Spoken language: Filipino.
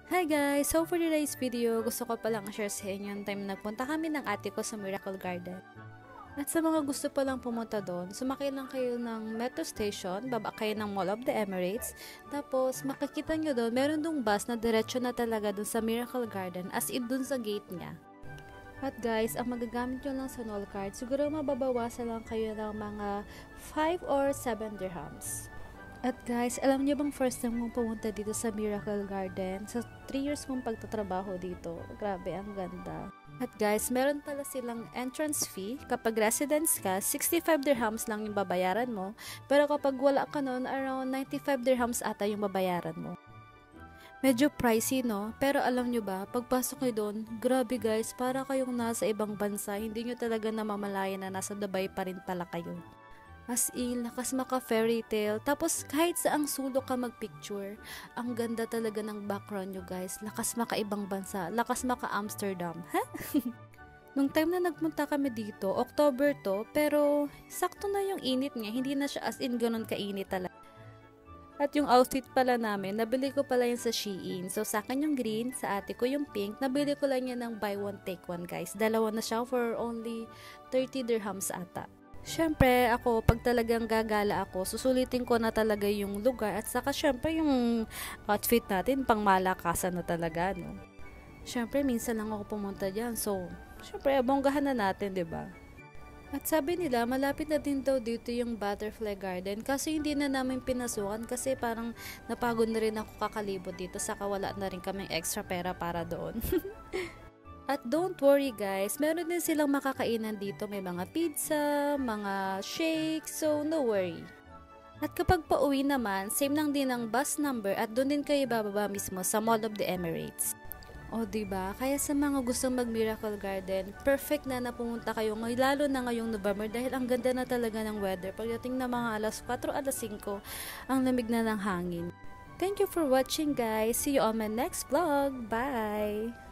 Hi guys! So for today's video, gusto ko palang share sa inyo yung time na nagpunta kami ng ate ko sa Miracle Garden. At sa mga gusto palang pumunta doon, sumakay lang kayo ng metro station, baba kayo ng Mall of the Emirates, tapos makikita nyo doon, meron dong bus na diretso na talaga doon sa Miracle Garden, as in doon sa gate niya. At guys, ang magagamit nyo lang sa Noll card, siguro mababawasan lang kayo ng mga 5 or 7 dirhams. At guys, alam niyo bang first time mong pumunta dito sa Miracle Garden? Sa 3 years mong pagtatrabaho dito. Grabe, ang ganda. At guys, meron pala silang entrance fee. Kapag residents ka, 65 dirhams lang yung babayaran mo. Pero kapag wala ka nun, around 95 dirhams ata yung babayaran mo. Medyo pricey, no? Pero alam nyo ba, pagpasok nyo doon, grabe guys, para kayong nasa ibang bansa, hindi nyo talaga namamalayan na nasa Dubai pa rin pala kayo. As in, lakas maka fairy tale. Tapos kahit saang sulok ka magpicture, ang ganda talaga ng background nyo guys. Lakas maka ibang bansa, lakas maka Amsterdam. Ha? Nung time na nagpunta kami dito, October to, pero sakto na yung init niya. Hindi na siya as in ganun kainit talaga. At yung outfit pala namin, nabili ko pala yun sa Shein. So sa akin yung green, sa ate ko yung pink. Nabili ko lang yan ng buy one take one guys. Dalawa na siya for only 30 dirhams ata. Siyempre, ako, pag talagang gagala ako, susulitin ko na talaga yung lugar at saka syempre yung outfit natin, pang malakasan na talaga, no? Siyempre, minsan lang ako pumunta dyan, so, siyempre, bonggahan na natin, 'di ba? At sabi nila, malapit na din daw dito yung Butterfly Garden kasi hindi na namin pinasukan kasi parang napagod na rin ako kakalibot dito saka wala na rin kaming extra pera para doon. At don't worry guys, meron din silang makakainan dito. May mga pizza, mga shake, so no worry. At kapag pauwi naman, same lang din ang bus number at doon din kayo bababa mismo sa Mall of the Emirates. O diba? Kaya sa mga gustong mag Miracle Garden, perfect na pumunta kayo ngayon, lalo na ngayong November dahil ang ganda na talaga ng weather. Pagdating na mga alas 4, alas 5, ang lamig na ng hangin. Thank you for watching guys. See you on my next vlog. Bye!